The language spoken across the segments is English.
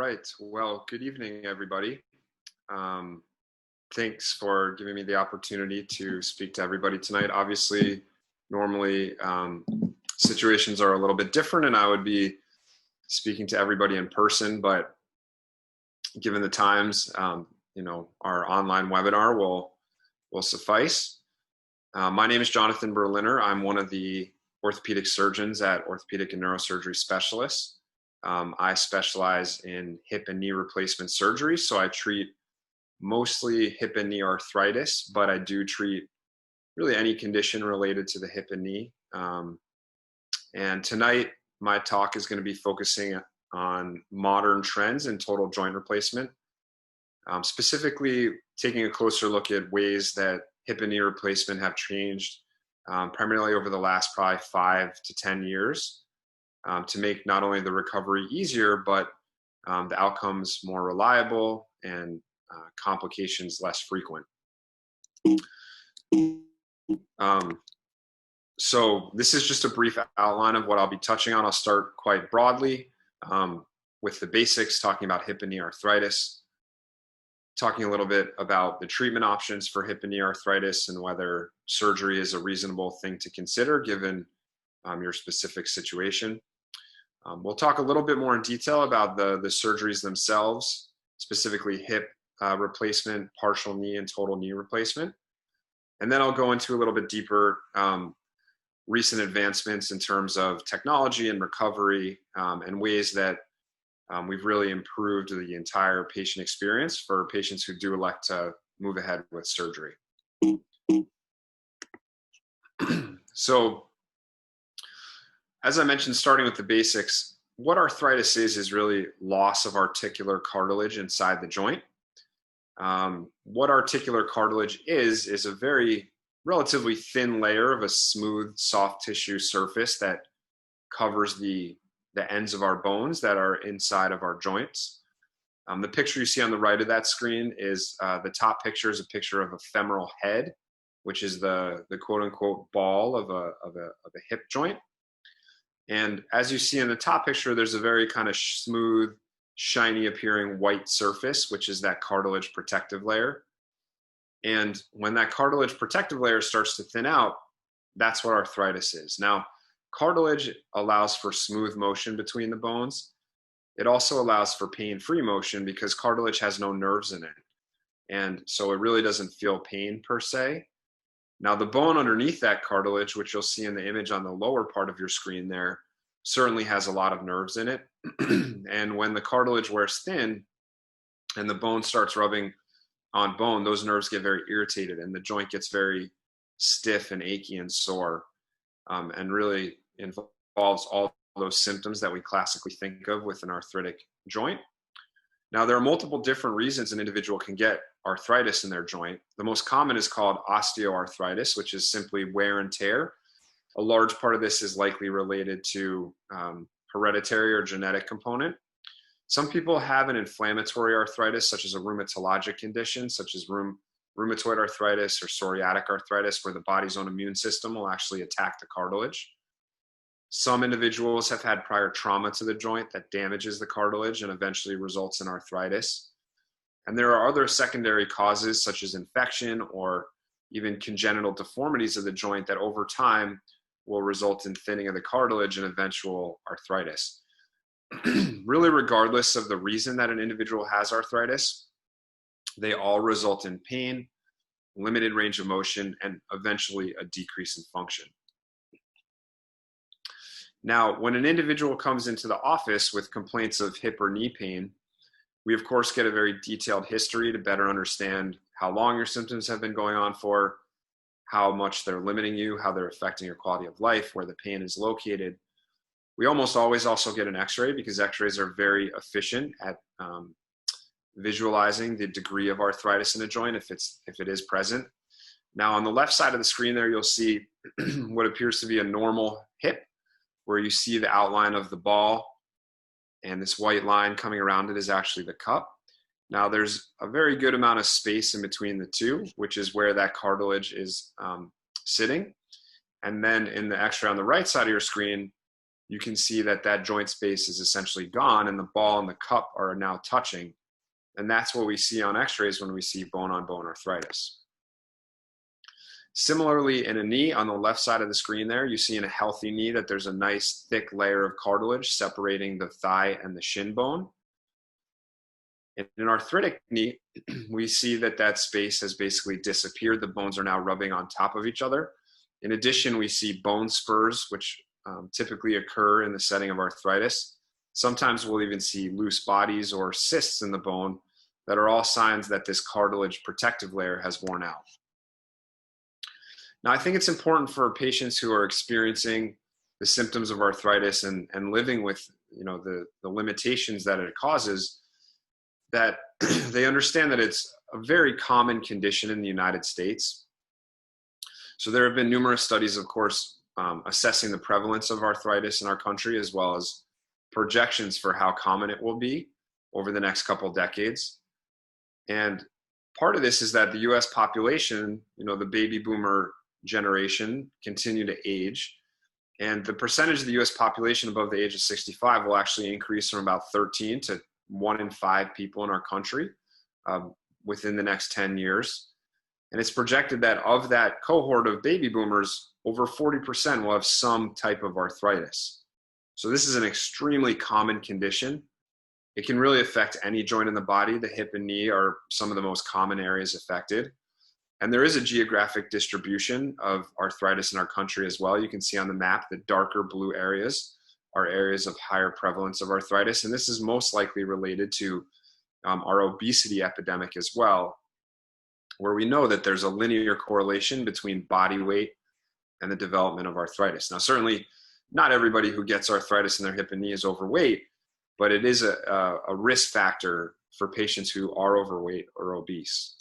right. Well, good evening, everybody. Thanks for giving me the opportunity to speak to everybody tonight. Obviously, normally situations are a little bit different, and I would be speaking to everybody in person. But given the times, our online webinar will suffice. My name is Jonathan Berliner. I'm one of the orthopedic surgeons at Orthopedic and Neurosurgery Specialists. I specialize in hip and knee replacement surgery, so I treat mostly hip and knee arthritis, but I do treat really any condition related to the hip and knee. And tonight, my talk is going to be focusing on modern trends in total joint replacement, specifically taking a closer look at ways that hip and knee replacement have changed primarily over the last probably 5 to 10 years. To make not only the recovery easier, but the outcomes more reliable and complications less frequent. So this is just a brief outline of what I'll be touching on. I'll start quite broadly with the basics, talking about hip and knee arthritis, talking a little bit about the treatment options for hip and knee arthritis and whether surgery is a reasonable thing to consider given your specific situation. We'll talk a little bit more in detail about the surgeries themselves, specifically hip replacement, partial knee, and total knee replacement. And then I'll go into a little bit deeper recent advancements in terms of technology and recovery and ways that we've really improved the entire patient experience for patients who do elect to move ahead with surgery. So, as I mentioned, starting with the basics, what arthritis is really loss of articular cartilage inside the joint. What articular cartilage is a very relatively thin layer of a smooth, soft tissue surface that covers the ends of our bones that are inside of our joints. The picture you see on the right of that screen is the top picture is a picture of a femoral head, which is the quote-unquote ball of a hip joint. And as you see in the top picture, there's a very kind of smooth, shiny appearing white surface, which is that cartilage protective layer. And when that cartilage protective layer starts to thin out, that's what arthritis is. Now, cartilage allows for smooth motion between the bones. It also allows for pain-free motion because cartilage has no nerves in it. And so it really doesn't feel pain per se. Now, the bone underneath that cartilage, which you'll see in the image on the lower part of your screen there, certainly has a lot of nerves in it. And when the cartilage wears thin and the bone starts rubbing on bone, those nerves get very irritated and the joint gets very stiff and achy and sore, and really involves all those symptoms that we classically think of with an arthritic joint. Now, there are multiple different reasons an individual can get arthritis in their joint. The most common is called osteoarthritis, which is simply wear and tear. A large part of this is likely related to hereditary or genetic component. Some people have an inflammatory arthritis, such as a rheumatologic condition, such as rheumatoid arthritis or psoriatic arthritis, where the body's own immune system will actually attack the cartilage. Some individuals have had prior trauma to the joint that damages the cartilage and eventually results in arthritis. And there are other secondary causes such as infection or even congenital deformities of the joint that over time will result in thinning of the cartilage and eventual arthritis. Really, regardless of the reason that an individual has arthritis, they all result in pain, limited range of motion, and eventually a decrease in function. Now, when an individual comes into the office with complaints of hip or knee pain, we of course get a very detailed history to better understand how long your symptoms have been going on for, how much they're limiting you, how they're affecting your quality of life, where the pain is located. We almost always also get an x-ray because x-rays are very efficient at visualizing the degree of arthritis in a joint if it is present. Now, on the left side of the screen there, you'll see what appears to be a normal hip, where you see the outline of the ball, and this white line coming around it is actually the cup. Now, there's a very good amount of space in between the two, which is where that cartilage is sitting. And then in the x-ray on the right side of your screen, you can see that that joint space is essentially gone and the ball and the cup are now touching. And that's what we see on x-rays when we see bone-on-bone arthritis. Similarly, in a knee, on the left side of the screen there, you see in a healthy knee that there's a nice thick layer of cartilage separating the thigh and the shin bone. In an arthritic knee, we see that that space has basically disappeared. The bones are now rubbing on top of each other. In addition, we see bone spurs, which typically occur in the setting of arthritis. Sometimes we'll even see loose bodies or cysts in the bone that are all signs that this cartilage protective layer has worn out. Now, I think it's important for patients who are experiencing the symptoms of arthritis and living with, the limitations that it causes, that they understand that it's a very common condition in the United States. So there have been numerous studies, of course, assessing the prevalence of arthritis in our country, as well as projections for how common it will be over the next couple decades. And part of this is that the US population, the baby boomer generation, continue to age. And the percentage of the US population above the age of 65 will actually increase from about 13 to 1 in 5 people in our country within the next 10 years. And it's projected that of that cohort of baby boomers, over 40% will have some type of arthritis. So this is an extremely common condition. It can really affect any joint in the body. The hip and knee are some of the most common areas affected. And there is a geographic distribution of arthritis in our country as well. You can see on the map, the darker blue areas are areas of higher prevalence of arthritis. And this is most likely related to our obesity epidemic as well, where we know that there's a linear correlation between body weight and the development of arthritis. Now, certainly not everybody who gets arthritis in their hip and knee is overweight, but it is a risk factor for patients who are overweight or obese.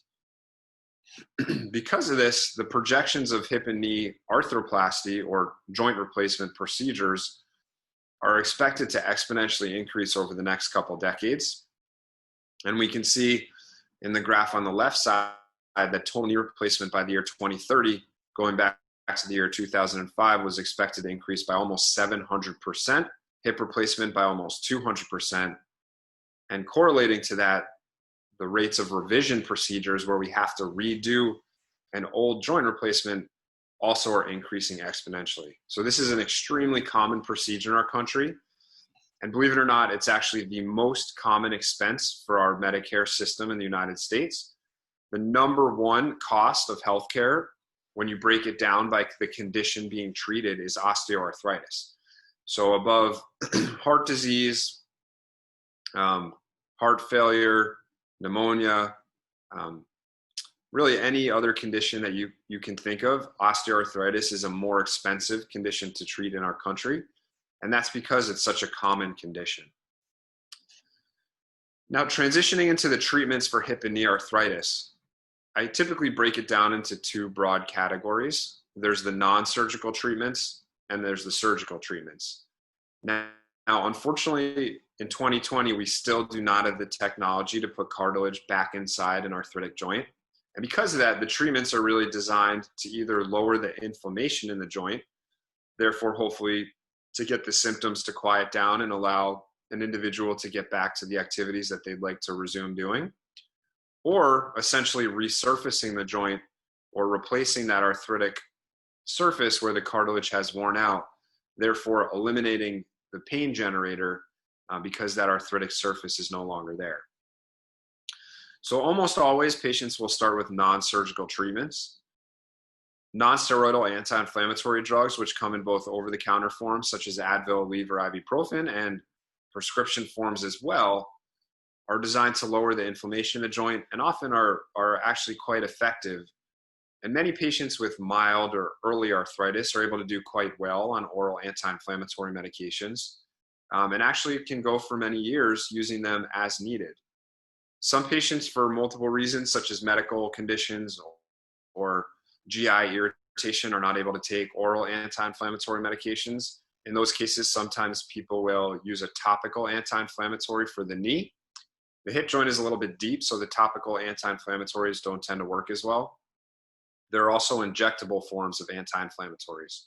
Because of this, the projections of hip and knee arthroplasty or joint replacement procedures are expected to exponentially increase over the next couple decades. And we can see in the graph on the left side that total knee replacement by the year 2030, going back to the year 2005, was expected to increase by almost 700%, hip replacement by almost 200%, and correlating to that, the rates of revision procedures where we have to redo an old joint replacement also are increasing exponentially. So this is an extremely common procedure in our country. And believe it or not, it's actually the most common expense for our Medicare system in the United States. The number one cost of healthcare, when you break it down by the condition being treated, is osteoarthritis. So above heart disease, heart failure, pneumonia, really any other condition that you can think of, osteoarthritis is a more expensive condition to treat in our country. And that's because it's such a common condition. Now, transitioning into the treatments for hip and knee arthritis, I typically break it down into two broad categories. There's the non-surgical treatments and there's the surgical treatments. Now, unfortunately, in 2020, we still do not have the technology to put cartilage back inside an arthritic joint. And because of that, the treatments are really designed to either lower the inflammation in the joint, therefore, hopefully, to get the symptoms to quiet down and allow an individual to get back to the activities that they'd like to resume doing, or essentially resurfacing the joint or replacing that arthritic surface where the cartilage has worn out, therefore eliminating the pain generator because that arthritic surface is no longer there. So almost always patients will start with non-surgical treatments. Non-steroidal anti-inflammatory drugs, which come in both over-the-counter forms such as Advil, Aleve, or ibuprofen, and prescription forms as well, are designed to lower the inflammation of the joint and often are actually quite effective. And many patients with mild or early arthritis are able to do quite well on oral anti-inflammatory medications and actually can go for many years using them as needed. Some patients, for multiple reasons, such as medical conditions or GI irritation, are not able to take oral anti-inflammatory medications. In those cases, sometimes people will use a topical anti-inflammatory for the knee. The hip joint is a little bit deep, so the topical anti-inflammatories don't tend to work as well. There are also injectable forms of anti-inflammatories.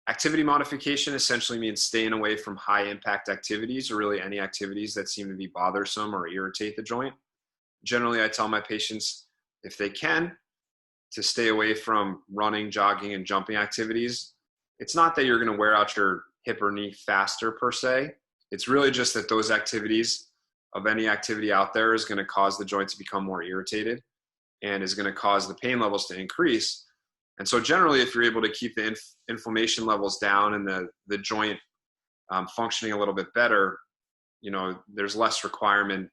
Activity modification essentially means staying away from high impact activities, or really any activities that seem to be bothersome or irritate the joint. Generally, I tell my patients, if they can, to stay away from running, jogging, and jumping activities. It's not that you're going to wear out your hip or knee faster per se. It's really just that those activities, of any activity out there, is going to cause the joint to become more irritated and is going to cause the pain levels to increase. And so generally, if you're able to keep the inflammation levels down and the joint functioning a little bit better, there's less requirement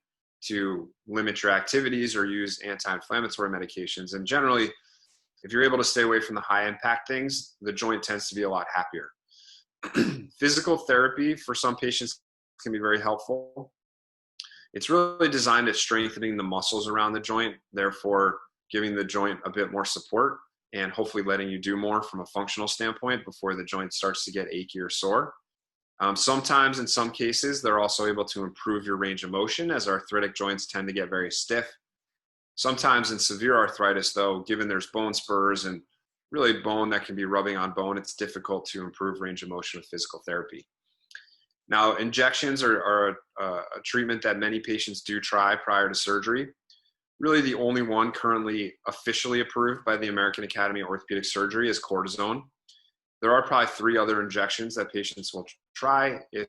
to limit your activities or use anti-inflammatory medications. And generally, if you're able to stay away from the high impact things, the joint tends to be a lot happier. Physical therapy for some patients can be very helpful. It's really designed at strengthening the muscles around the joint, therefore giving the joint a bit more support and hopefully letting you do more from a functional standpoint before the joint starts to get achy or sore. Sometimes, in some cases, they're also able to improve your range of motion, as arthritic joints tend to get very stiff. Sometimes in severe arthritis, though, given there's bone spurs and really bone that can be rubbing on bone, it's difficult to improve range of motion with physical therapy. Now, injections are a treatment that many patients do try prior to surgery. Really, the only one currently officially approved by the American Academy of Orthopedic Surgery is cortisone. There are probably 3 other injections that patients will try if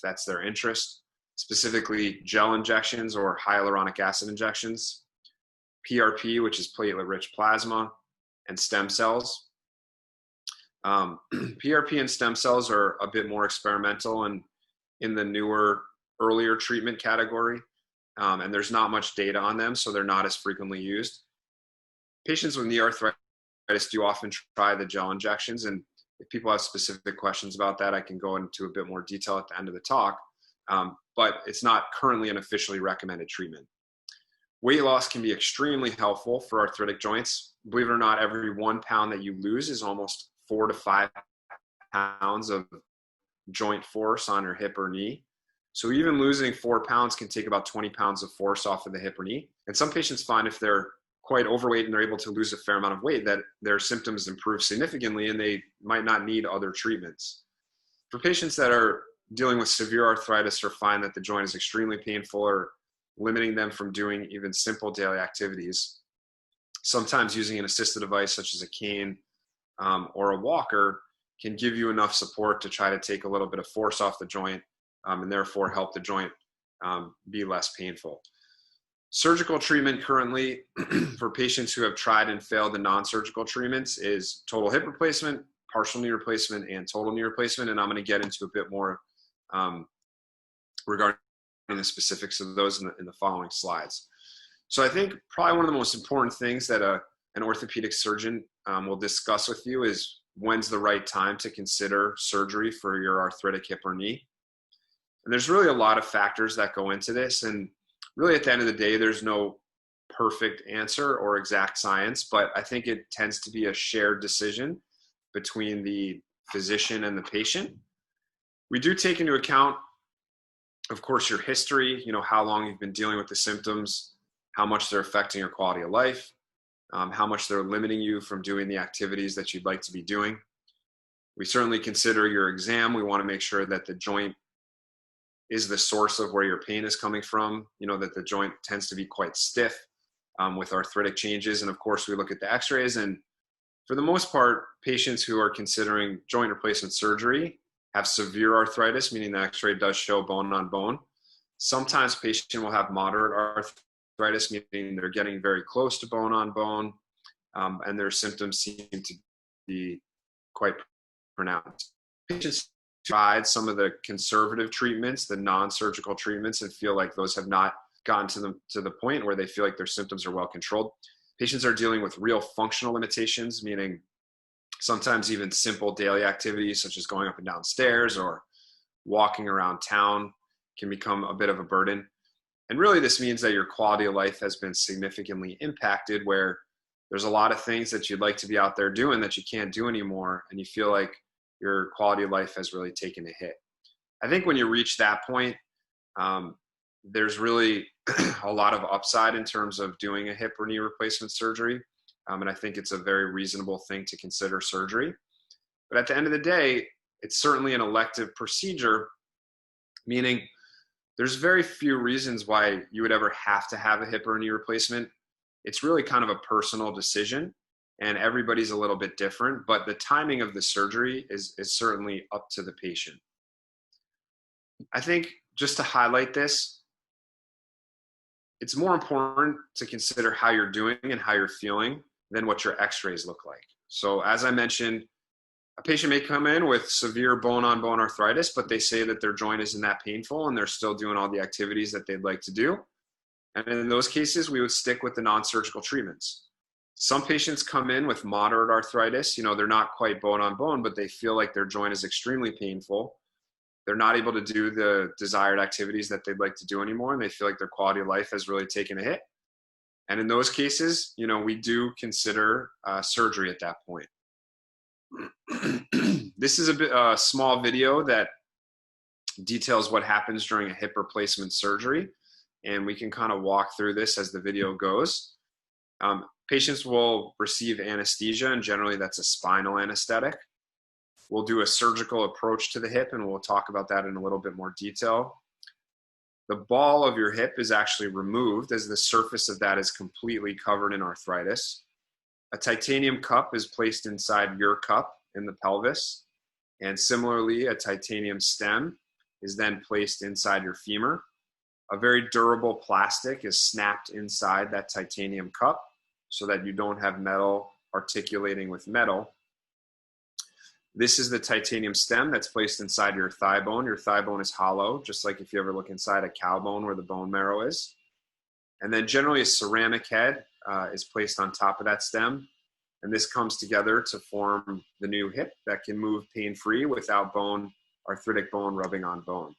that's their interest, specifically gel injections or hyaluronic acid injections, PRP, which is platelet-rich plasma, and stem cells. PRP and stem cells are a bit more experimental and in the newer, earlier treatment category, and there's not much data on them, so they're not as frequently used. Patients with knee arthritis do often try the gel injections, and if people have specific questions about that, I can go into a bit more detail at the end of the talk, but it's not currently an officially recommended treatment. Weight loss can be extremely helpful for arthritic joints. Believe it or not, every 1 pound that you lose is almost 4 to 5 pounds of joint force on your hip or knee. So even losing 4 pounds can take about 20 pounds of force off of the hip or knee. And some patients find if they're quite overweight and they're able to lose a fair amount of weight, that their symptoms improve significantly and they might not need other treatments. For patients that are dealing with severe arthritis or find that the joint is extremely painful or limiting them from doing even simple daily activities, sometimes using an assisted device such as a cane or a walker can give you enough support to try to take a little bit of force off the joint and therefore help the joint be less painful. Surgical treatment currently for patients who have tried and failed the non-surgical treatments is total hip replacement, partial knee replacement, and total knee replacement. And I'm going to get into a bit more regarding the specifics of those in the following slides. So I think probably one of the most important things that an orthopedic surgeon will discuss with you is when's the right time to consider surgery for your arthritic hip or knee. And there's really a lot of factors that go into this. And really at the end of the day, there's no perfect answer or exact science, but I think it tends to be a shared decision between the physician and the patient. We do take into account, of course, your history, how long you've been dealing with the symptoms, how much they're affecting your quality of life, how much they're limiting you from doing the activities that you'd like to be doing. We certainly consider your exam. We want to make sure that the joint is the source of where your pain is coming from, that the joint tends to be quite stiff with arthritic changes. And of course, we look at the x-rays, and for the most part, patients who are considering joint replacement surgery have severe arthritis, meaning the x-ray does show bone on bone. Sometimes patient will have moderate arthritis, meaning they're getting very close to bone on bone, and their symptoms seem to be quite pronounced. Patients tried some of the conservative treatments, the non-surgical treatments, and feel like those have not gotten to the point where they feel like their symptoms are well controlled. Patients are dealing with real functional limitations, meaning sometimes even simple daily activities such as going up and down stairs or walking around town can become a bit of a burden. And really this means that your quality of life has been significantly impacted, where there's a lot of things that you'd like to be out there doing that you can't do anymore, and you feel like your quality of life has really taken a hit. I think when you reach that point, there's really a lot of upside in terms of doing a hip or knee replacement surgery. And I think it's a very reasonable thing to consider surgery. But at the end of the day, it's certainly an elective procedure, meaning there's very few reasons why you would ever have to have a hip or knee replacement. It's really kind of a personal decision, and everybody's a little bit different, but the timing of the surgery is certainly up to the patient. I think just to highlight this, it's more important to consider how you're doing and how you're feeling than what your x-rays look like. So as I mentioned, a patient may come in with severe bone-on-bone arthritis, but they say that their joint isn't that painful and they're still doing all the activities that they'd like to do. And in those cases, we would stick with the non-surgical treatments. Some patients come in with moderate arthritis. They're not quite bone-on-bone, but they feel like their joint is extremely painful. They're not able to do the desired activities that they'd like to do anymore, and they feel like their quality of life has really taken a hit. And in those cases, we do consider surgery at that point. This is a small video that details what happens during a hip replacement surgery, and we can kind of walk through this as the video goes. Patients will receive anesthesia, and generally that's a spinal anesthetic. We'll do a surgical approach to the hip, and we'll talk about that in a little bit more detail. The ball of your hip is actually removed, as the surface of that is completely covered in arthritis. A titanium cup is placed inside your cup in the pelvis, and similarly, a titanium stem is then placed inside your femur. A very durable plastic is snapped inside that titanium cup so that you don't have metal articulating with metal. This is the titanium stem that's placed inside your thigh bone. Your thigh bone is hollow, just like if you ever look inside a cow bone where the bone marrow is. And then generally a ceramic head is placed on top of that stem. And this comes together to form the new hip that can move pain-free without arthritic bone rubbing on bone.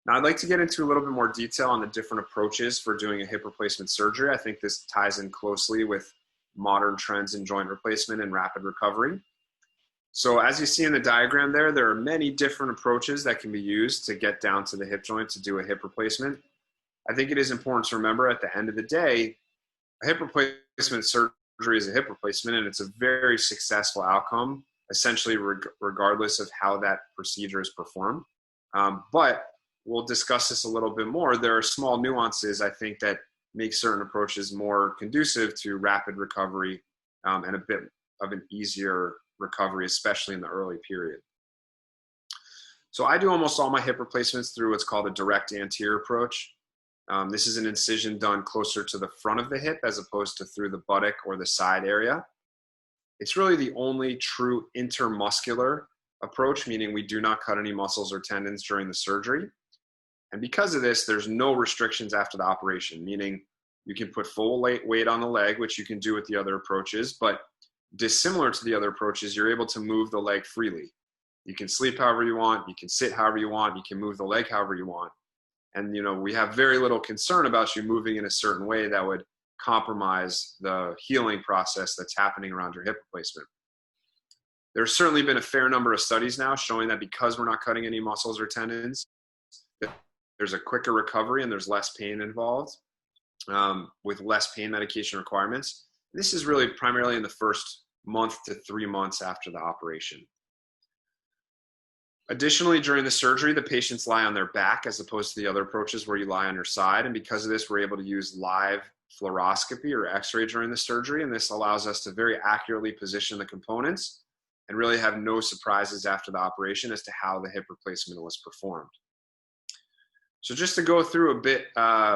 Now I'd like to get into a little bit more detail on the different approaches for doing a hip replacement surgery. I think this ties in closely with modern trends in joint replacement and rapid recovery. So as you see in the diagram there are many different approaches that can be used to get down to the hip joint to do a hip replacement. I think it is important to remember at the end of the day, a hip replacement surgery is a hip replacement, and it's a very successful outcome, essentially regardless of how that procedure is performed. But we'll discuss this a little bit more. There are small nuances, I think, that make certain approaches more conducive to rapid recovery and a bit of an easier recovery, especially in the early period. So I do almost all my hip replacements through what's called a direct anterior approach. This is an incision done closer to the front of the hip as opposed to through the buttock or the side area. It's really the only true intermuscular approach, meaning we do not cut any muscles or tendons during the surgery. And because of this, there's no restrictions after the operation, meaning you can put full weight on the leg, which you can do with the other approaches, but dissimilar to the other approaches, you're able to move the leg freely. You can sleep however you want, you can sit however you want, you can move the leg however you want. And we have very little concern about you moving in a certain way that would compromise the healing process that's happening around your hip replacement. There's certainly been a fair number of studies now showing that because we're not cutting any muscles or tendons, there's a quicker recovery and there's less pain involved with less pain medication requirements. This is really primarily in the first month to 3 months after the operation. Additionally, during the surgery, the patients lie on their back as opposed to the other approaches where you lie on your side. And because of this, we're able to use live fluoroscopy or x-ray during the surgery. And this allows us to very accurately position the components and really have no surprises after the operation as to how the hip replacement was performed. So just to go through a bit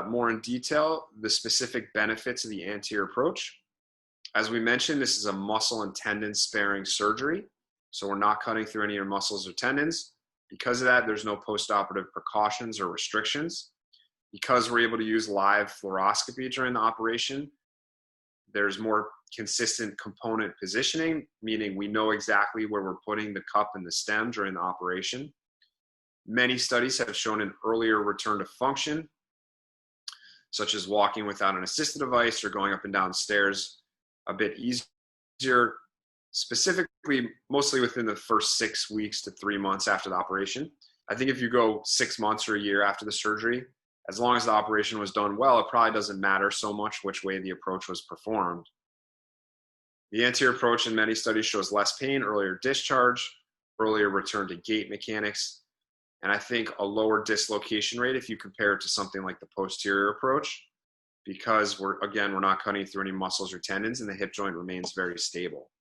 more in detail, the specific benefits of the anterior approach. As we mentioned, this is a muscle and tendon sparing surgery. So we're not cutting through any of your muscles or tendons. Because of that, there's no postoperative precautions or restrictions. Because we're able to use live fluoroscopy during the operation, there's more consistent component positioning, meaning we know exactly where we're putting the cup and the stem during the operation. Many studies have shown an earlier return to function, such as walking without an assisted device or going up and down stairs a bit easier, specifically mostly within the first 6 weeks to 3 months after the operation. I think if you go 6 months or a year after the surgery, as long as the operation was done well, it probably doesn't matter so much which way the approach was performed. The anterior approach in many studies shows less pain, earlier discharge, earlier return to gait mechanics, and I think a lower dislocation rate if you compare it to something like the posterior approach, because we're not cutting through any muscles or tendons, and the hip joint remains very stable.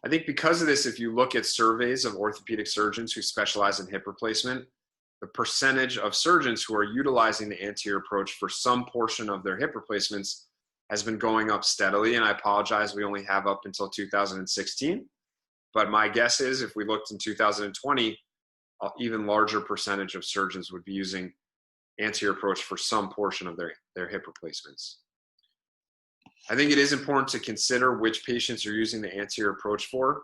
I think because of this, if you look at surveys of orthopedic surgeons who specialize in hip replacement, the percentage of surgeons who are utilizing the anterior approach for some portion of their hip replacements has been going up steadily. And I apologize, we only have up until 2016. But my guess is if we looked in 2020, an even larger percentage of surgeons would be using anterior approach for some portion of their hip replacements. I think it is important to consider which patients you're using the anterior approach for.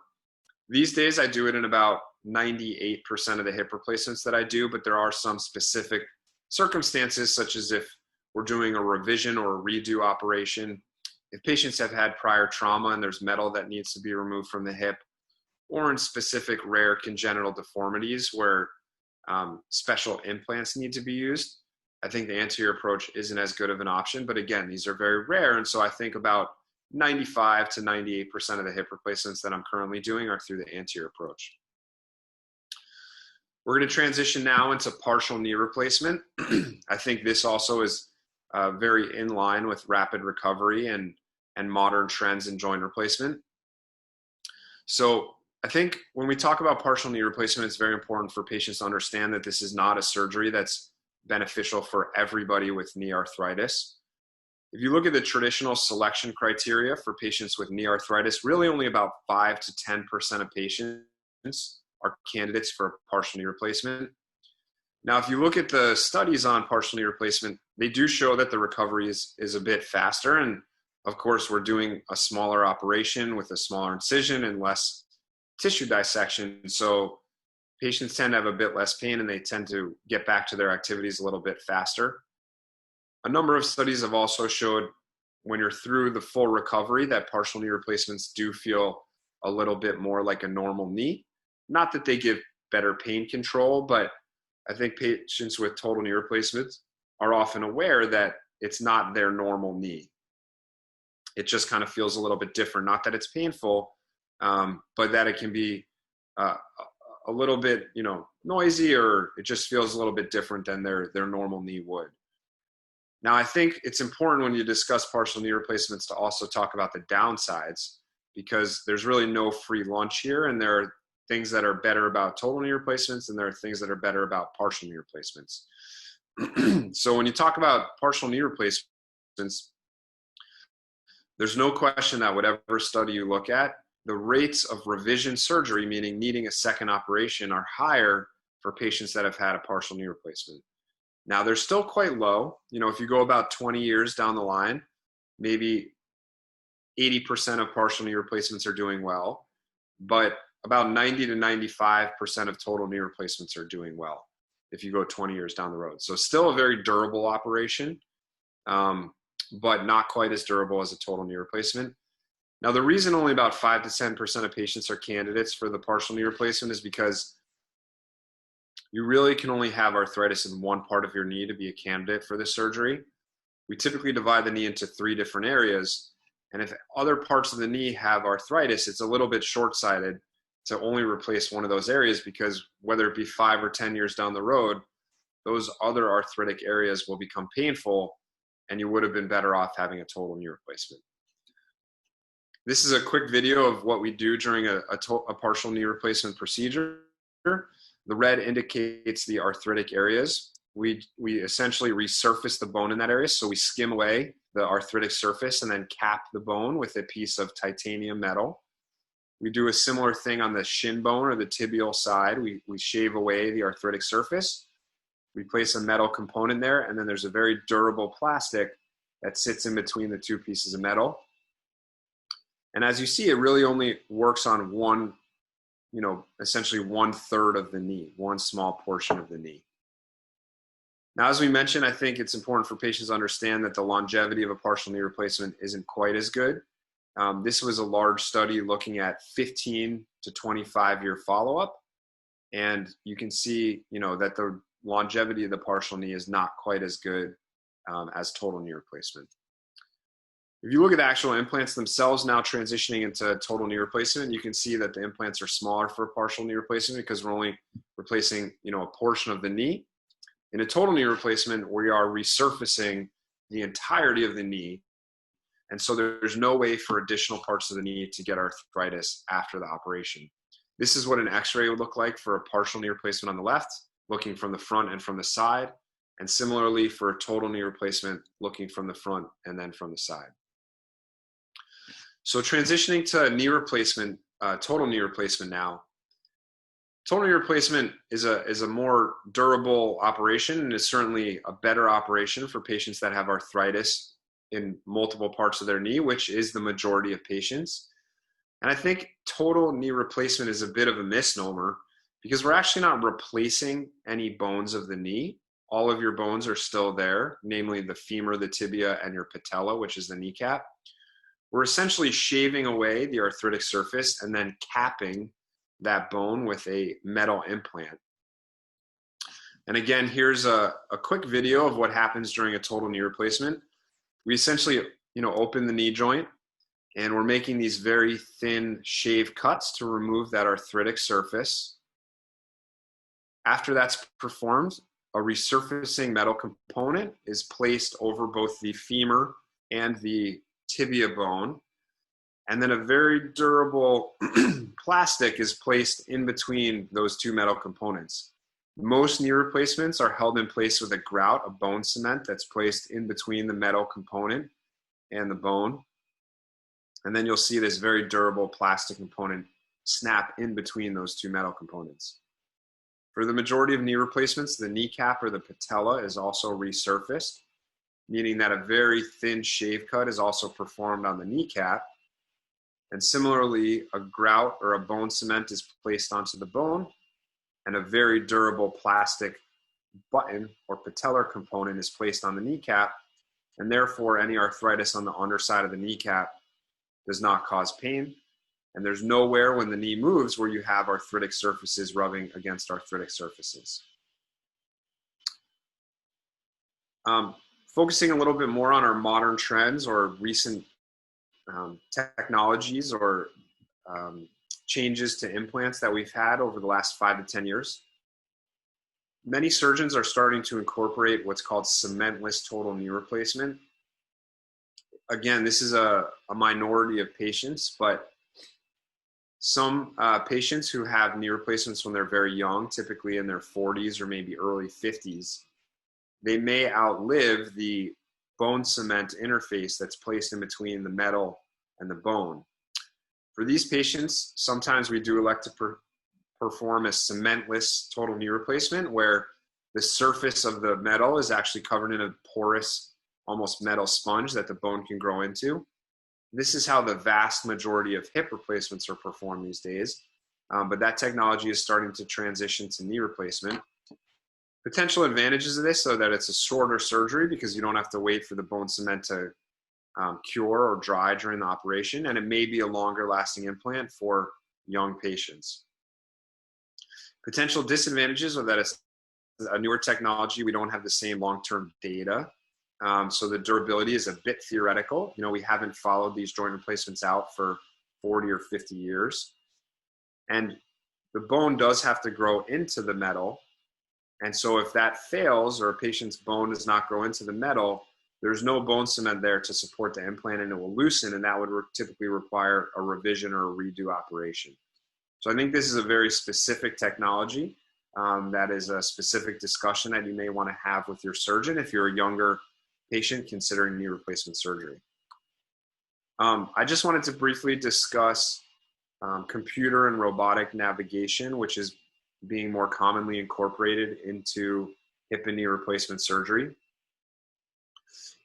These days, I do it in about 98% of the hip replacements that I do, but there are some specific circumstances, such as if we're doing a revision or a redo operation, if patients have had prior trauma and there's metal that needs to be removed from the hip, or in specific rare congenital deformities where special implants need to be used. I think the anterior approach isn't as good of an option, but again, these are very rare. And so I think about 95 to 98% of the hip replacements that I'm currently doing are through the anterior approach. We're going to transition now into partial knee replacement. I think this also is very in line with rapid recovery and modern trends in joint replacement. So I think when we talk about partial knee replacement, it's very important for patients to understand that this is not a surgery that's beneficial for everybody with knee arthritis. If you look at the traditional selection criteria for patients with knee arthritis, really only about 5 to 10% of patients are candidates for partial knee replacement. Now, if you look at the studies on partial knee replacement, they do show that the recovery is a bit faster. And of course, we're doing a smaller operation with a smaller incision and less tissue dissection. So patients tend to have a bit less pain and they tend to get back to their activities a little bit faster. A number of studies have also showed when you're through the full recovery that partial knee replacements do feel a little bit more like a normal knee. Not that they give better pain control, but I think patients with total knee replacements are often aware that it's not their normal knee. It just kind of feels a little bit different. Not that it's painful, but that it can be a little bit, noisy, or it just feels a little bit different than their normal knee would. Now, I think it's important when you discuss partial knee replacements to also talk about the downsides, because there's really no free lunch here, and there are things that are better about total knee replacements and there are things that are better about partial knee replacements. So when you talk about partial knee replacements, there's no question that whatever study you look at, the rates of revision surgery, meaning needing a second operation, are higher for patients that have had a partial knee replacement. Now, they're still quite low. If you go about 20 years down the line, maybe 80% of partial knee replacements are doing well, but about 90 to 95% of total knee replacements are doing well if you go 20 years down the road. So still a very durable operation, but not quite as durable as a total knee replacement. Now, the reason only about 5 to 10% of patients are candidates for the partial knee replacement is because you really can only have arthritis in one part of your knee to be a candidate for this surgery. We typically divide the knee into 3 different areas, and if other parts of the knee have arthritis, it's a little bit short-sighted to only replace one of those areas, because whether it be 5 or 10 years down the road, those other arthritic areas will become painful, and you would have been better off having a total knee replacement. This is a quick video of what we do during a partial knee replacement procedure. The red indicates the arthritic areas. We essentially resurface the bone in that area. So we skim away the arthritic surface and then cap the bone with a piece of titanium metal. We do a similar thing on the shin bone or the tibial side. We shave away the arthritic surface. We place a metal component there, and then there's a very durable plastic that sits in between the 2 pieces of metal. And as you see, it really only works on one, essentially 1/3 of the knee, one small portion of the knee. Now, as we mentioned, I think it's important for patients to understand that the longevity of a partial knee replacement isn't quite as good. This was a large study looking at 15 to 25-year follow-up. And you can see, that the longevity of the partial knee is not quite as good as total knee replacement. If you look at the actual implants themselves now transitioning into total knee replacement, you can see that the implants are smaller for partial knee replacement because we're only replacing, a portion of the knee. In a total knee replacement, we are resurfacing the entirety of the knee. And so there's no way for additional parts of the knee to get arthritis after the operation. This is what an x-ray would look like for a partial knee replacement on the left, looking from the front and from the side. And similarly for a total knee replacement, looking from the front and then from the side. So transitioning to knee replacement, total knee replacement now. Total knee replacement is a more durable operation and is certainly a better operation for patients that have arthritis in multiple parts of their knee, which is the majority of patients. And I think total knee replacement is a bit of a misnomer because we're actually not replacing any bones of the knee. All of your bones are still there, namely the femur, the tibia, and your patella, which is the kneecap. We're essentially shaving away the arthritic surface and then capping that bone with a metal implant. And again, here's a quick video of what happens during a total knee replacement. We essentially, open the knee joint and we're making these very thin shave cuts to remove that arthritic surface. After that's performed, a resurfacing metal component is placed over both the femur and the tibia bone. And then a very durable plastic is placed in between those two metal components. Most knee replacements are held in place with a grout, a bone cement that's placed in between the metal component and the bone. And then you'll see this very durable plastic component snap in between those two metal components. For the majority of knee replacements, the kneecap or the patella is also resurfaced, meaning that a very thin shave cut is also performed on the kneecap. And similarly, a grout or a bone cement is placed onto the bone, and a very durable plastic button or patellar component is placed on the kneecap, and therefore any arthritis on the underside of the kneecap does not cause pain. And there's nowhere when the knee moves where you have arthritic surfaces rubbing against arthritic surfaces. Focusing a little bit more on our modern trends or recent technologies or changes to implants that we've had over the last 5 to 10 years. Many surgeons are starting to incorporate what's called cementless total knee replacement. Again, this is a minority of patients, but some patients who have knee replacements when they're very young, typically in their 40s or maybe early 50s, they may outlive the bone cement interface that's placed in between the metal and the bone. For these patients, sometimes we do elect to perform a cementless total knee replacement where the surface of the metal is actually covered in a porous, almost metal sponge that the bone can grow into. This is how the vast majority of hip replacements are performed these days, but that technology is starting to transition to knee replacement. Potential advantages of this are that it's a shorter surgery because you don't have to wait for the bone cement to cure or dry during the operation, and it may be a longer lasting implant for young patients. Potential disadvantages are that it's a newer technology. We don't have the same long-term data. So the durability is a bit theoretical. We haven't followed these joint replacements out for 40 or 50 years. And the bone does have to grow into the metal. And so if that fails or a patient's bone does not grow into the metal, there's no bone cement there to support the implant and it will loosen, and that would typically require a revision or a redo operation. So I think this is a very specific technology that is a specific discussion that you may want to have with your surgeon if you're a younger patient considering knee replacement surgery. I just wanted to briefly discuss computer and robotic navigation, which is being more commonly incorporated into hip and knee replacement surgery.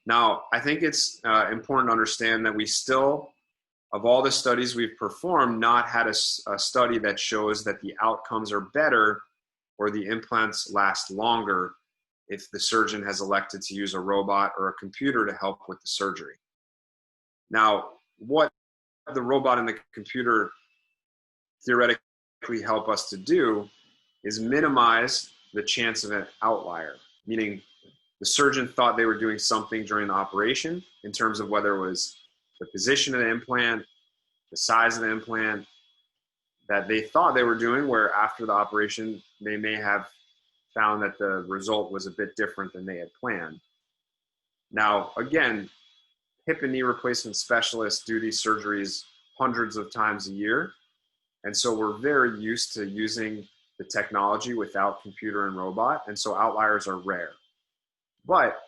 Now, I think it's important to understand that we still, of all the studies we've performed, not had a study that shows that the outcomes are better or the implants last longer if the surgeon has elected to use a robot or a computer to help with the surgery. Now, what the robot and the computer theoretically help us to do is minimize the chance of an outlier, meaning the surgeon thought they were doing something during the operation in terms of whether it was the position of the implant, the size of the implant that they thought they were doing, where after the operation, they may have found that the result was a bit different than they had planned. Now, again, hip and knee replacement specialists do these surgeries hundreds of times a year. And so we're very used to using the technology without computer and robot. And so outliers are rare. But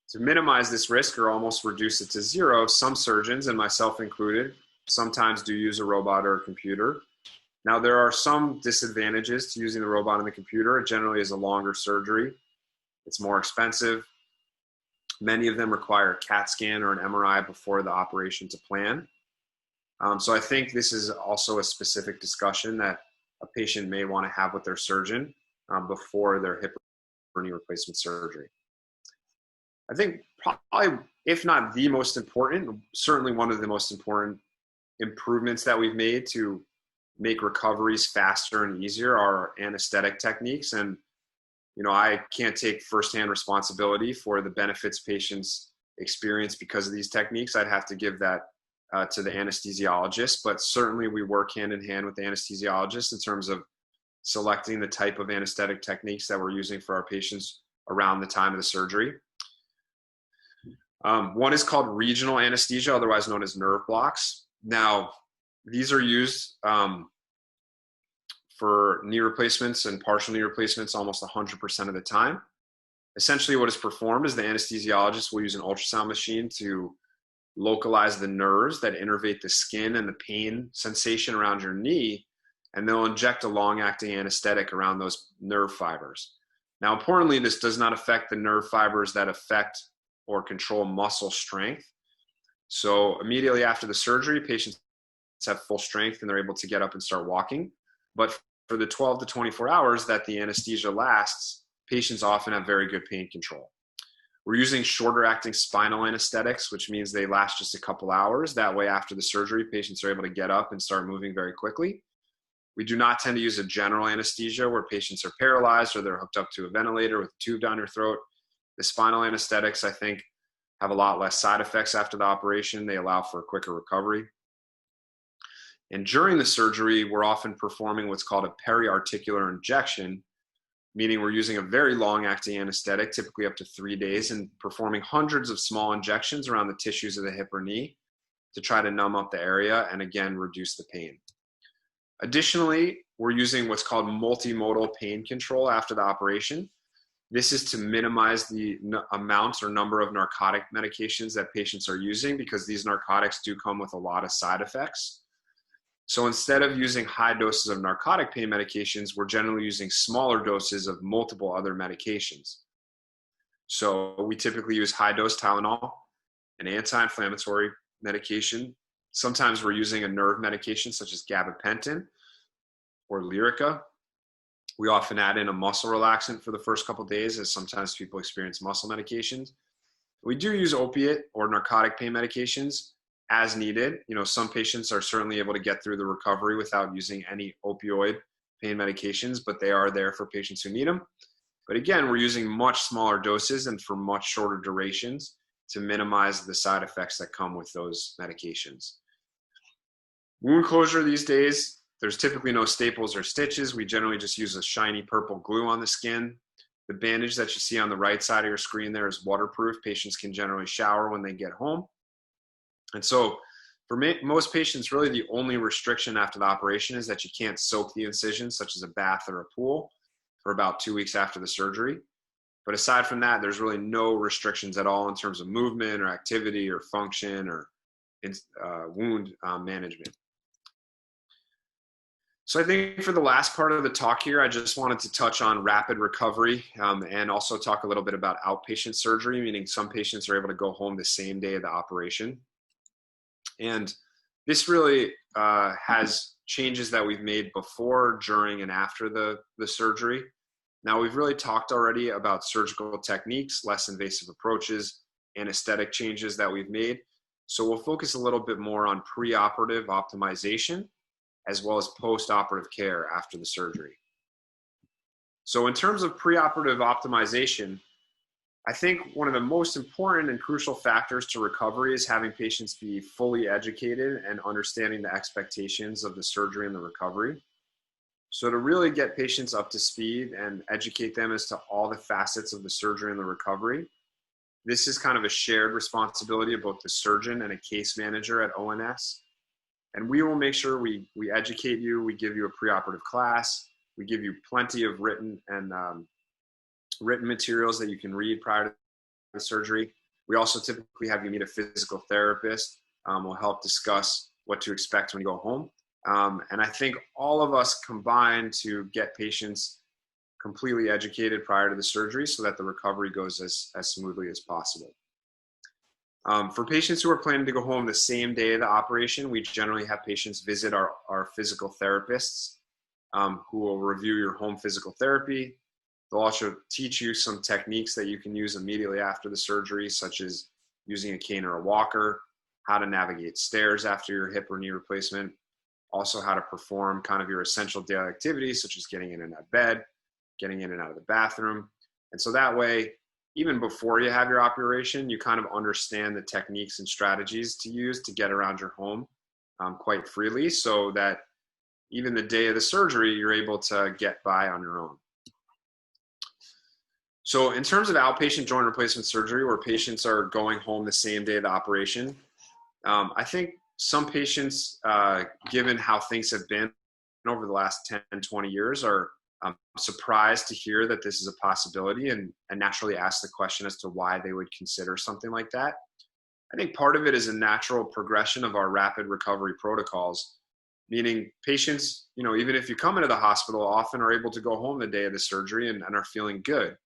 to minimize this risk or almost reduce it to zero, some surgeons, and myself included, sometimes do use a robot or a computer. Now, there are some disadvantages to using the robot and the computer. It generally is a longer surgery. It's more expensive. Many of them require a CAT scan or an MRI before the operation to plan. So I think this is also a specific discussion that a patient may want to have with their surgeon before their hip or knee replacement surgery. I think probably, if not the most important, certainly one of the most important improvements that we've made to make recoveries faster and easier are anesthetic techniques. And, you know, I can't take firsthand responsibility for the benefits patients experience because of these techniques. I'd have to give that to the anesthesiologist, but certainly we work hand in hand with the anesthesiologist in terms of selecting the type of anesthetic techniques that we're using for our patients around the time of the surgery. One is called regional anesthesia, otherwise known as nerve blocks. Now, these are used for knee replacements and partial knee replacements almost 100% of the time. Essentially what is performed is the anesthesiologist will use an ultrasound machine to localize the nerves that innervate the skin and the pain sensation around your knee, and they'll inject a long-acting anesthetic around those nerve fibers. Now, importantly, this does not affect the nerve fibers that affect or control muscle strength. So immediately after the surgery, patients have full strength and they're able to get up and start walking. But for the 12 to 24 hours that the anesthesia lasts, patients often have very good pain control. We're using shorter acting spinal anesthetics, which means they last just a couple hours. That way, after the surgery, patients are able to get up and start moving very quickly. We do not tend to use a general anesthesia where patients are paralyzed or they're hooked up to a ventilator with a tube down your throat. The spinal anesthetics, I think, have a lot less side effects after the operation. They allow for a quicker recovery. And during the surgery, we're often performing what's called a periarticular injection, meaning we're using a very long-acting anesthetic, typically up to 3 days, and performing hundreds of small injections around the tissues of the hip or knee to try to numb up the area and, again, reduce the pain. Additionally, we're using what's called multimodal pain control after the operation. This is to minimize the amounts or number of narcotic medications that patients are using because these narcotics do come with a lot of side effects. So instead of using high doses of narcotic pain medications, we're generally using smaller doses of multiple other medications. So we typically use high dose Tylenol, an anti-inflammatory medication. Sometimes we're using a nerve medication such as gabapentin or Lyrica. We often add in a muscle relaxant for the first couple of days, as sometimes people experience muscle medications. We do use opiate or narcotic pain medications as needed. You know, some patients are certainly able to get through the recovery without using any opioid pain medications, but they are there for patients who need them. But again, we're using much smaller doses and for much shorter durations to minimize the side effects that come with those medications. Wound closure these days, there's typically no staples or stitches. We generally just use a shiny purple glue on the skin. The bandage that you see on the right side of your screen there is waterproof. Patients can generally shower when they get home. And so for most patients, really the only restriction after the operation is that you can't soak the incision, such as a bath or a pool, for about 2 weeks after the surgery. But aside from that, there's really no restrictions at all in terms of movement or activity or function or wound management. So I think for the last part of the talk here, I just wanted to touch on rapid recovery and also talk a little bit about outpatient surgery, meaning some patients are able to go home the same day of the operation. And this really has changes that we've made before, during, and after the surgery. Now, we've really talked already about surgical techniques, less invasive approaches, anesthetic changes that we've made. So we'll focus a little bit more on preoperative optimization as well as post-operative care after the surgery. So in terms of preoperative optimization, I think one of the most important and crucial factors to recovery is having patients be fully educated and understanding the expectations of the surgery and the recovery. So to really get patients up to speed and educate them as to all the facets of the surgery and the recovery, this is kind of a shared responsibility of both the surgeon and a case manager at ONS. And we will make sure we educate you, we give you a preoperative class, we give you plenty of written materials that you can read prior to the surgery. We also typically have you meet a physical therapist. We'll help discuss what to expect when you go home. And I think all of us combine to get patients completely educated prior to the surgery so that the recovery goes as smoothly as possible. For patients who are planning to go home the same day of the operation, we generally have patients visit our physical therapists who will review your home physical therapy. They'll also teach you some techniques that you can use immediately after the surgery, such as using a cane or a walker, how to navigate stairs after your hip or knee replacement, also how to perform kind of your essential daily activities, such as getting in and out of bed, getting in and out of the bathroom. And so that way, even before you have your operation, you kind of understand the techniques and strategies to use to get around your home quite freely, so that even the day of the surgery, you're able to get by on your own. So in terms of outpatient joint replacement surgery, where patients are going home the same day of the operation, I think some patients, given how things have been over the last 10, 20 years, are surprised to hear that this is a possibility and naturally ask the question as to why they would consider something like that. I think part of it is a natural progression of our rapid recovery protocols, meaning patients, even if you come into the hospital, often are able to go home the day of the surgery and are feeling good.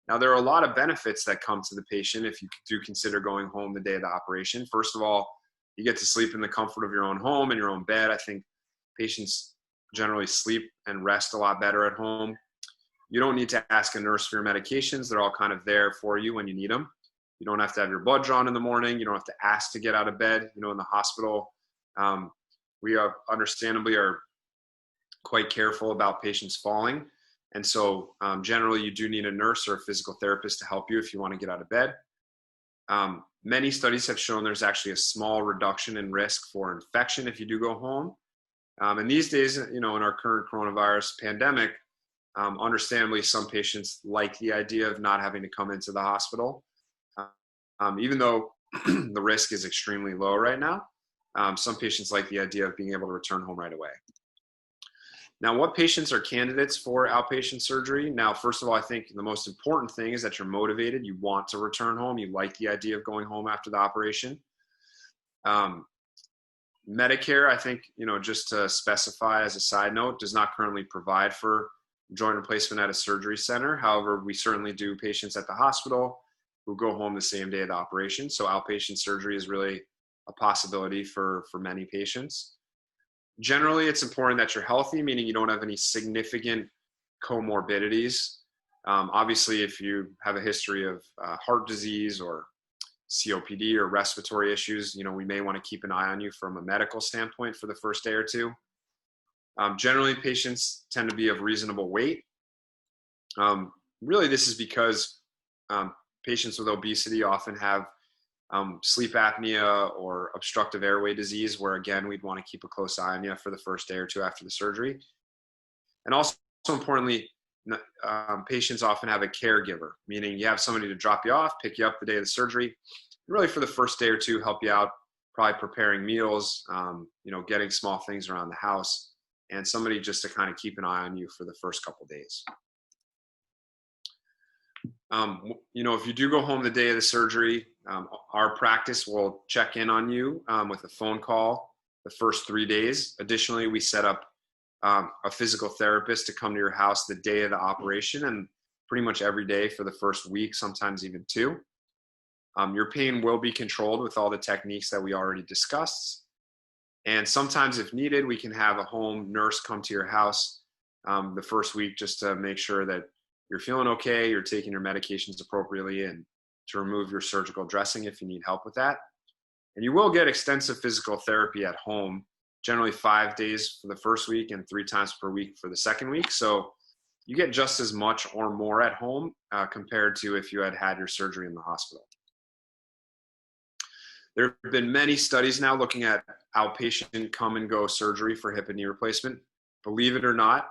Now, there are a lot of benefits that come to the patient if you do consider going home the day of the operation. First of all, you get to sleep in the comfort of your own home and your own bed. I think patients generally sleep and rest a lot better at home. You don't need to ask a nurse for your medications. They're all kind of there for you when you need them. You don't have to have your blood drawn in the morning. You don't have to ask to get out of bed. In the hospital, we understandably are quite careful about patients falling. And so generally you do need a nurse or a physical therapist to help you if you want to get out of bed. Many studies have shown there's actually a small reduction in risk for infection if you do go home. And these days, in our current coronavirus pandemic, understandably, some patients like the idea of not having to come into the hospital. Even though the risk is extremely low right now, some patients like the idea of being able to return home right away. Now, what patients are candidates for outpatient surgery? Now, first of all, I think the most important thing is that you're motivated. You want to return home. You like the idea of going home after the operation. Medicare, I think, just to specify as a side note, does not currently provide for joint replacement at a surgery center. However, we certainly do patients at the hospital who go home the same day of the operation. So outpatient surgery is really a possibility for many patients. Generally, it's important that you're healthy, meaning you don't have any significant comorbidities. Obviously, if you have a history of heart disease or COPD or respiratory issues, we may want to keep an eye on you from a medical standpoint for the first day or two. Generally, patients tend to be of reasonable weight. Really, this is because patients with obesity often have sleep apnea or obstructive airway disease, where again, we'd want to keep a close eye on you for the first day or two after the surgery. And also importantly, patients often have a caregiver, meaning you have somebody to drop you off, pick you up the day of the surgery, and really for the first day or two, help you out, probably preparing meals, getting small things around the house, and somebody just to kind of keep an eye on you for the first couple days. If you do go home the day of the surgery, our practice will check in on you with a phone call the first 3 days. Additionally, we set up a physical therapist to come to your house the day of the operation and pretty much every day for the first week, sometimes even 2. Your pain will be controlled with all the techniques that we already discussed. And sometimes if needed, we can have a home nurse come to your house the first week just to make sure that you're feeling okay, you're taking your medications appropriately, and to remove your surgical dressing if you need help with that. And you will get extensive physical therapy at home, generally 5 days for the first week and 3 times per week for the second week. So you get just as much or more at home compared to if you had your surgery in the hospital. There have been many studies now looking at outpatient come and go surgery for hip and knee replacement. Believe it or not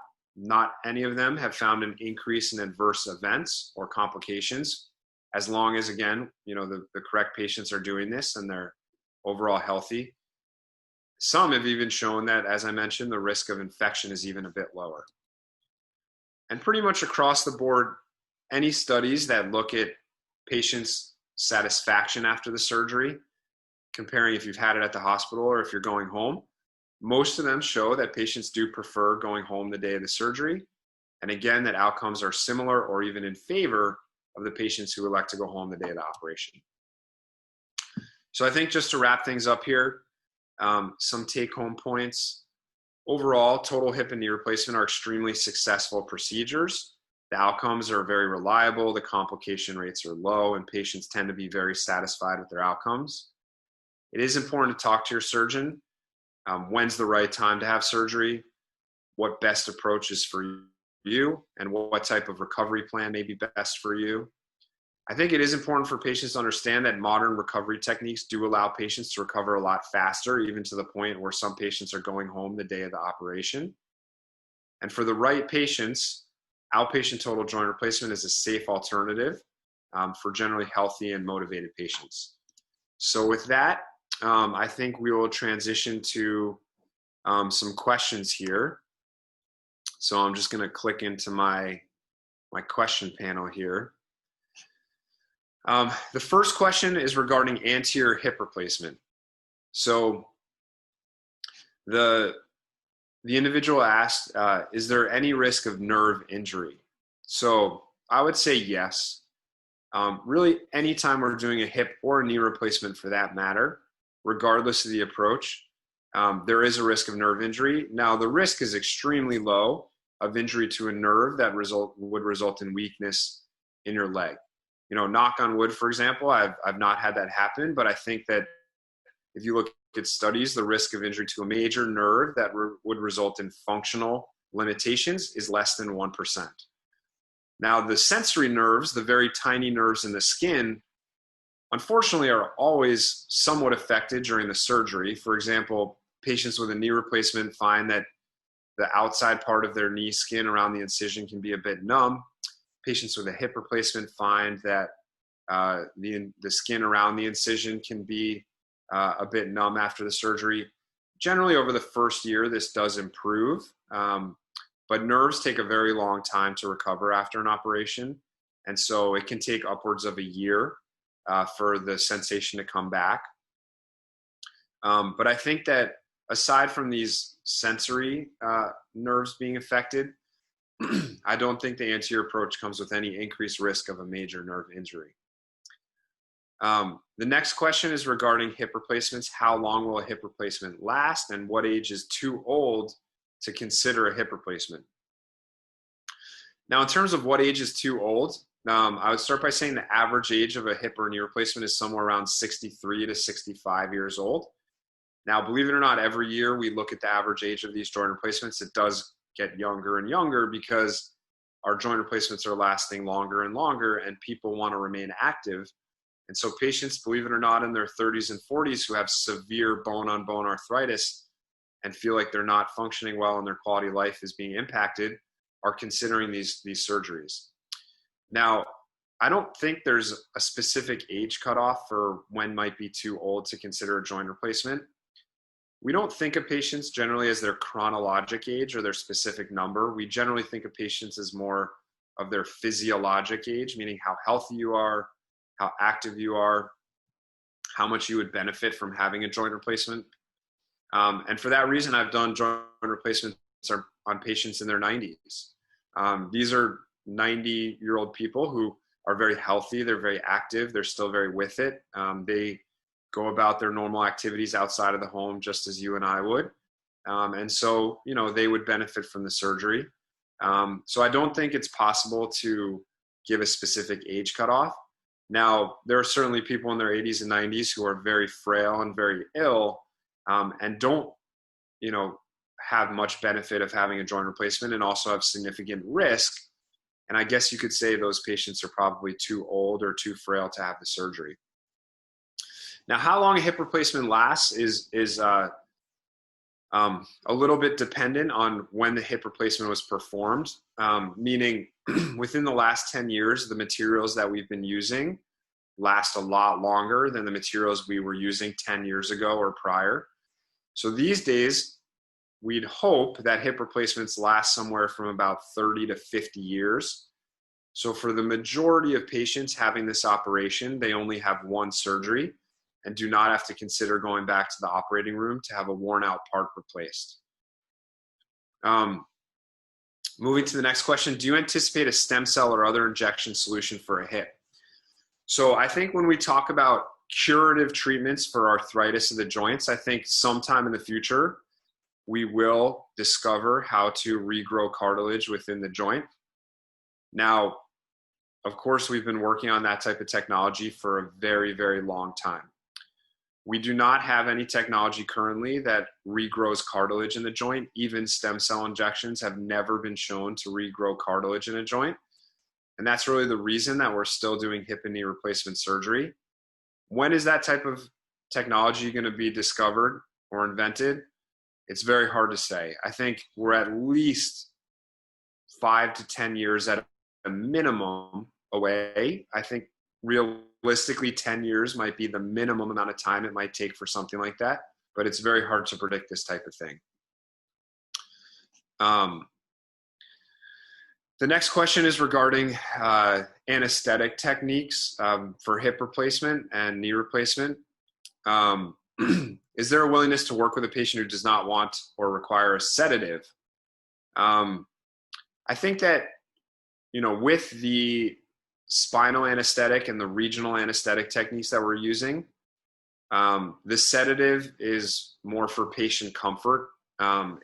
any of them have found an increase in adverse events or complications, as long as, again, the correct patients are doing this and they're overall healthy. Some have even shown that, as I mentioned, the risk of infection is even a bit lower. And pretty much across the board, any studies that look at patients' satisfaction after the surgery, comparing if you've had it at the hospital or if you're going home, most of them show that patients do prefer going home the day of the surgery. And again, that outcomes are similar or even in favor of the patients who elect to go home the day of the operation. So I think, just to wrap things up here, some take-home points. Overall, total hip and knee replacement are extremely successful procedures. The outcomes are very reliable, the complication rates are low, and patients tend to be very satisfied with their outcomes. It is important to talk to your surgeon. When's the right time to have surgery? What best approach is for you? And what type of recovery plan may be best for you? I think it is important for patients to understand that modern recovery techniques do allow patients to recover a lot faster, even to the point where some patients are going home the day of the operation. And for the right patients, outpatient total joint replacement is a safe alternative for generally healthy and motivated patients. So with that, I think we will transition to some questions here. So I'm just going to click into my question panel here. The first question is regarding anterior hip replacement. So the individual asked, is there any risk of nerve injury? So I would say yes. Really, anytime we're doing a hip or a knee replacement for that matter, regardless of the approach, there is a risk of nerve injury. Now, the risk is extremely low of injury to a nerve that would result in weakness in your leg. Knock on wood, for example, I've not had that happen, but I think that if you look at studies, the risk of injury to a major nerve that would result in functional limitations is less than 1%. Now, the sensory nerves, the very tiny nerves in the skin, unfortunately are always somewhat affected during the surgery. For example, patients with a knee replacement find that the outside part of their knee skin around the incision can be a bit numb. Patients with a hip replacement find that the skin around the incision can be a bit numb after the surgery. Generally, over the first year, this does improve, but nerves take a very long time to recover after an operation, and so it can take upwards of a year for the sensation to come back. But I think that aside from these sensory nerves being affected, I don't think the anterior approach comes with any increased risk of a major nerve injury. The next question is regarding hip replacements. How long will a hip replacement last, and what age is too old to consider a hip replacement? Now, in terms of what age is too old, I would start by saying the average age of a hip or knee replacement is somewhere around 63 to 65 years old. Now, believe it or not, every year we look at the average age of these joint replacements. It does get younger and younger because our joint replacements are lasting longer and longer, and people want to remain active. And so patients, believe it or not, in their 30s and 40s who have severe bone-on-bone arthritis and feel like they're not functioning well and their quality of life is being impacted are considering these surgeries. Now, I don't think there's a specific age cutoff for when might be too old to consider a joint replacement. We don't think of patients generally as their chronologic age or their specific number. We generally think of patients as more of their physiologic age, meaning how healthy you are, how active you are, how much you would benefit from having a joint replacement. And for that reason, I've done joint replacements on patients in their 90s. These are 90-year-old people who are very healthy, they're very active, they're still very with it. They go about their normal activities outside of the home just as you and I would. And so, they would benefit from the surgery. So I don't think it's possible to give a specific age cutoff. Now, there are certainly people in their 80s and 90s who are very frail and very ill, and don't, have much benefit of having a joint replacement and also have significant risk. And I guess you could say those patients are probably too old or too frail to have the surgery. Now, how long a hip replacement lasts is a little bit dependent on when the hip replacement was performed, meaning within the last 10 years, the materials that we've been using last a lot longer than the materials we were using 10 years ago or prior. So these days, we'd hope that hip replacements last somewhere from about 30 to 50 years. So for the majority of patients having this operation, they only have one surgery and do not have to consider going back to the operating room to have a worn out part replaced. Moving to the next question, do you anticipate a stem cell or other injection solution for a hip? So I think when we talk about curative treatments for arthritis of the joints, I think sometime in the future, we will discover how to regrow cartilage within the joint. Now, of course, we've been working on that type of technology for a very, very long time. We do not have any technology currently that regrows cartilage in the joint. Even stem cell injections have never been shown to regrow cartilage in a joint. And that's really the reason that we're still doing hip and knee replacement surgery. When is that type of technology going to be discovered or invented? It's very hard to say. I think we're at least 5 to 10 years at a minimum away. I think realistically 10 years might be the minimum amount of time it might take for something like that, but it's very hard to predict this type of thing. The next question is regarding anesthetic techniques for hip replacement and knee replacement. Is there a willingness to work with a patient who does not want or require a sedative? I think that, with the spinal anesthetic and the regional anesthetic techniques that we're using, the sedative is more for patient comfort.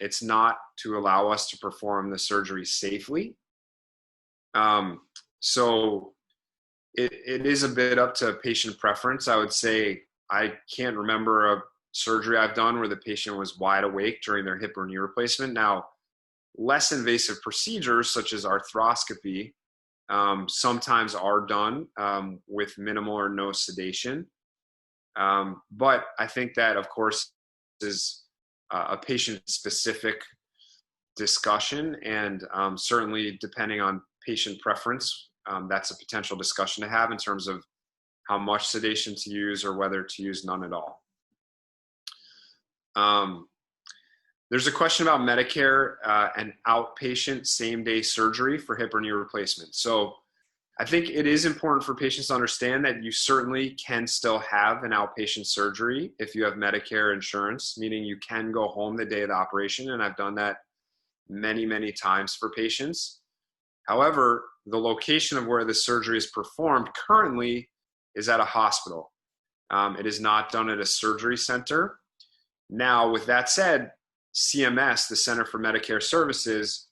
It's not to allow us to perform the surgery safely. So it is a bit up to patient preference. I would say I can't remember a surgery I've done where the patient was wide awake during their hip or knee replacement. Now, less invasive procedures such as arthroscopy sometimes are done with minimal or no sedation. But I think that, of course, is a patient-specific discussion, and certainly depending on patient preference, that's a potential discussion to have in terms of how much sedation to use or whether to use none at all. There's a question about Medicare and outpatient same-day surgery for hip or knee replacement. So I think it is important for patients to understand that you certainly can still have an outpatient surgery if you have Medicare insurance, meaning you can go home the day of the operation, and I've done that many, many times for patients. However, the location of where the surgery is performed currently is at a hospital. It is not done at a surgery center. Now, with that said, CMS, the Center for Medicare Services,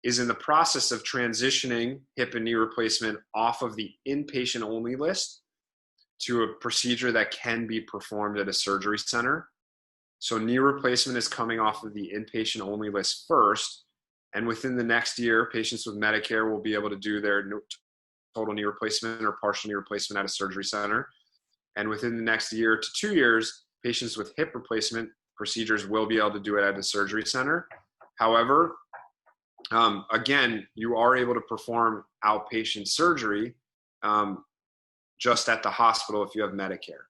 is in the process of transitioning hip and knee replacement off of the inpatient only list to a procedure that can be performed at a surgery center. So knee replacement is coming off of the inpatient only list first. And within the next year, patients with Medicare will be able to do their total knee replacement or partial knee replacement at a surgery center. And within the next year to 2 years, patients with hip replacement procedures will be able to do it at a surgery center. However, again, you are able to perform outpatient surgery just at the hospital if you have Medicare.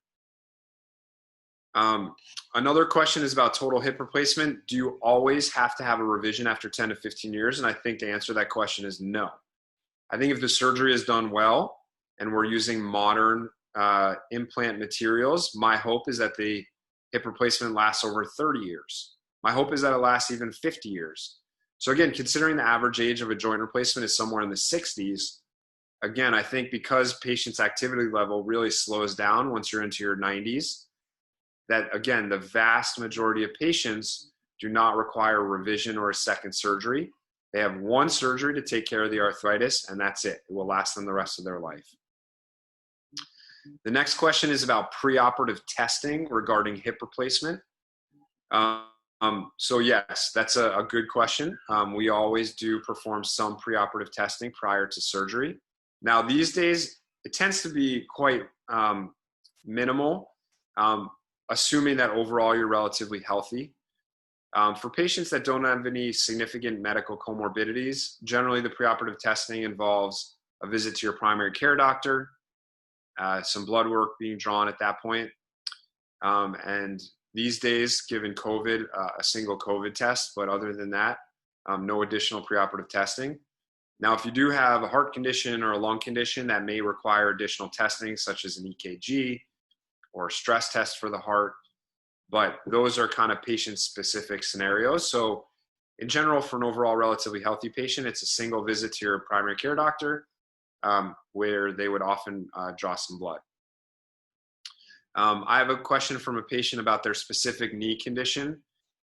Another question is about total hip replacement. Do you always have to have a revision after 10 to 15 years? And I think the answer to that question is no. I think if the surgery is done well and we're using modern implant materials, my hope is that the hip replacement lasts over 30 years. My hope is that it lasts even 50 years. So again, considering the average age of a joint replacement is somewhere in the 60s, again, I think because patient's activity level really slows down once you're into your 90s, that again, the vast majority of patients do not require a revision or a second surgery. They have one surgery to take care of the arthritis, and that's it. It will last them the rest of their life. The next question is about preoperative testing regarding hip replacement. So yes, that's a good question. We always do perform some preoperative testing prior to surgery. Now these days, it tends to be quite minimal, assuming that overall you're relatively healthy. For patients that don't have any significant medical comorbidities, generally the preoperative testing involves a visit to your primary care doctor, some blood work being drawn at that point, and these days, given COVID, a single COVID test, but other than that, no additional preoperative testing. Now, if you do have a heart condition or a lung condition that may require additional testing, such as an EKG or a stress test for the heart, but those are kind of patient-specific scenarios. So in general, for an overall relatively healthy patient, it's a single visit to your primary care doctor, where they would often draw some blood. I have a question from a patient about their specific knee condition.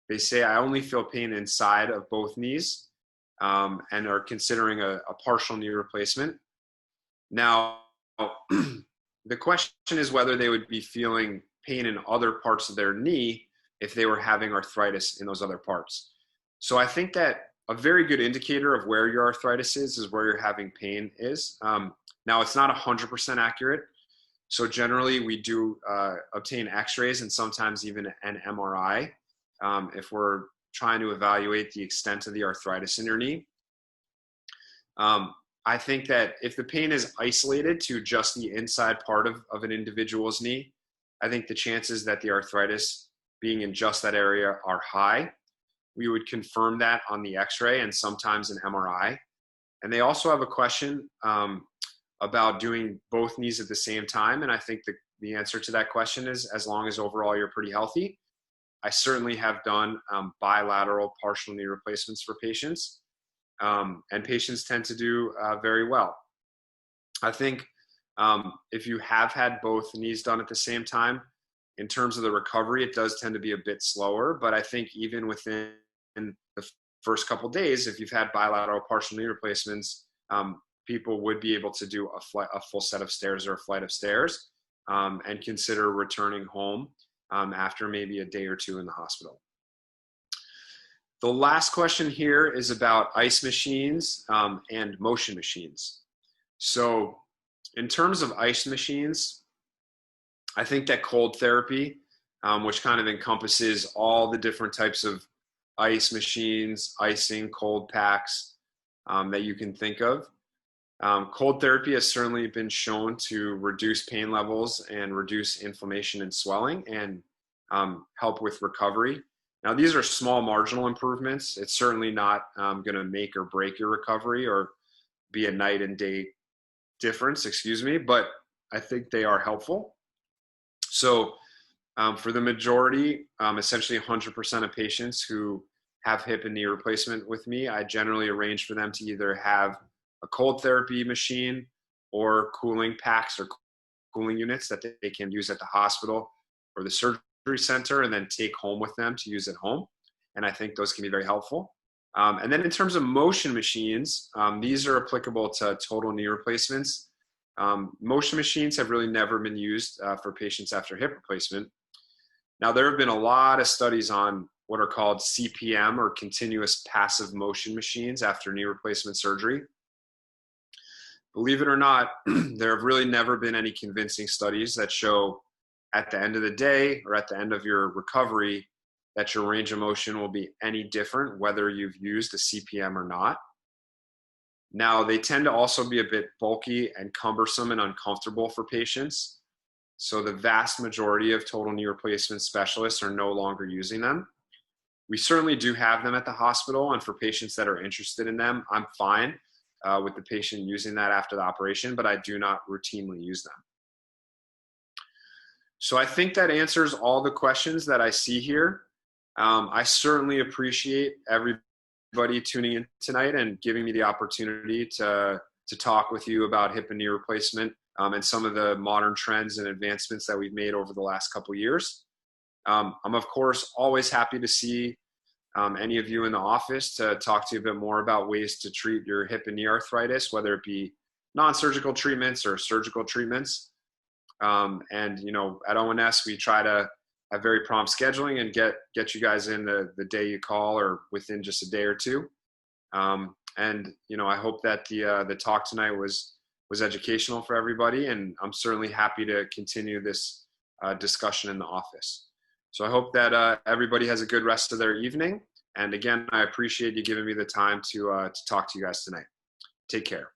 They say, I only feel pain inside of both knees, and are considering a partial knee replacement. Now, the question is whether they would be feeling pain in other parts of their knee if they were having arthritis in those other parts. So I think that a very good indicator of where your arthritis is where you're having pain is. Now, it's not 100% accurate. So generally, we do obtain x-rays and sometimes even an MRI if we're trying to evaluate the extent of the arthritis in your knee. I think that if the pain is isolated to just the inside part of an individual's knee, I think the chances that the arthritis being in just that area are high. We would confirm that on the x-ray and sometimes an MRI. And they also have a question about doing both knees at the same time. And I think the answer to that question is as long as overall you're pretty healthy. I certainly have done bilateral partial knee replacements for patients, and patients tend to do very well. I think if you have had both knees done at the same time, in terms of the recovery, it does tend to be a bit slower. But I think even within the first couple of days, if you've had bilateral partial knee replacements, people would be able to do a full set of stairs or a flight of stairs, and consider returning home after maybe a day or two in the hospital. The last question here is about ice machines and motion machines. So in terms of ice machines, I think that cold therapy, which kind of encompasses all the different types of ice machines, icing, cold packs that you can think of. Cold therapy has certainly been shown to reduce pain levels and reduce inflammation and swelling and help with recovery. Now, these are small marginal improvements. It's certainly not going to make or break your recovery or be a night and day difference, but I think they are helpful. So for the majority, essentially 100% of patients who have hip and knee replacement with me, I generally arrange for them to either have a cold therapy machine or cooling packs or cooling units that they can use at the hospital or the surgery center and then take home with them to use at home. And I think those can be very helpful. And then in terms of motion machines, these are applicable to total knee replacements. Motion machines have really never been used for patients after hip replacement. Now, there have been a lot of studies on what are called CPM or continuous passive motion machines after knee replacement surgery. Believe it or not, there have really never been any convincing studies that show at the end of the day or at the end of your recovery that your range of motion will be any different whether you've used a CPM or not. Now, they tend to also be a bit bulky and cumbersome and uncomfortable for patients. So the vast majority of total knee replacement specialists are no longer using them. We certainly do have them at the hospital, and for patients that are interested in them, I'm fine with the patient using that after the operation, but I do not routinely use them. So I think that answers all the questions that I see here. I certainly appreciate everybody tuning in tonight and giving me the opportunity to talk with you about hip and knee replacement and some of the modern trends and advancements that we've made over the last couple of years. I'm, of course, always happy to see any of you in the office to talk to you a bit more about ways to treat your hip and knee arthritis, whether it be non-surgical treatments or surgical treatments. And, you know, at ONS, we try to have very prompt scheduling and get you guys in the day you call or within just a day or two. And I hope that the talk tonight was educational for everybody, and I'm certainly happy to continue this discussion in the office. So I hope that everybody has a good rest of their evening. And again, I appreciate you giving me the time to talk to you guys tonight. Take care.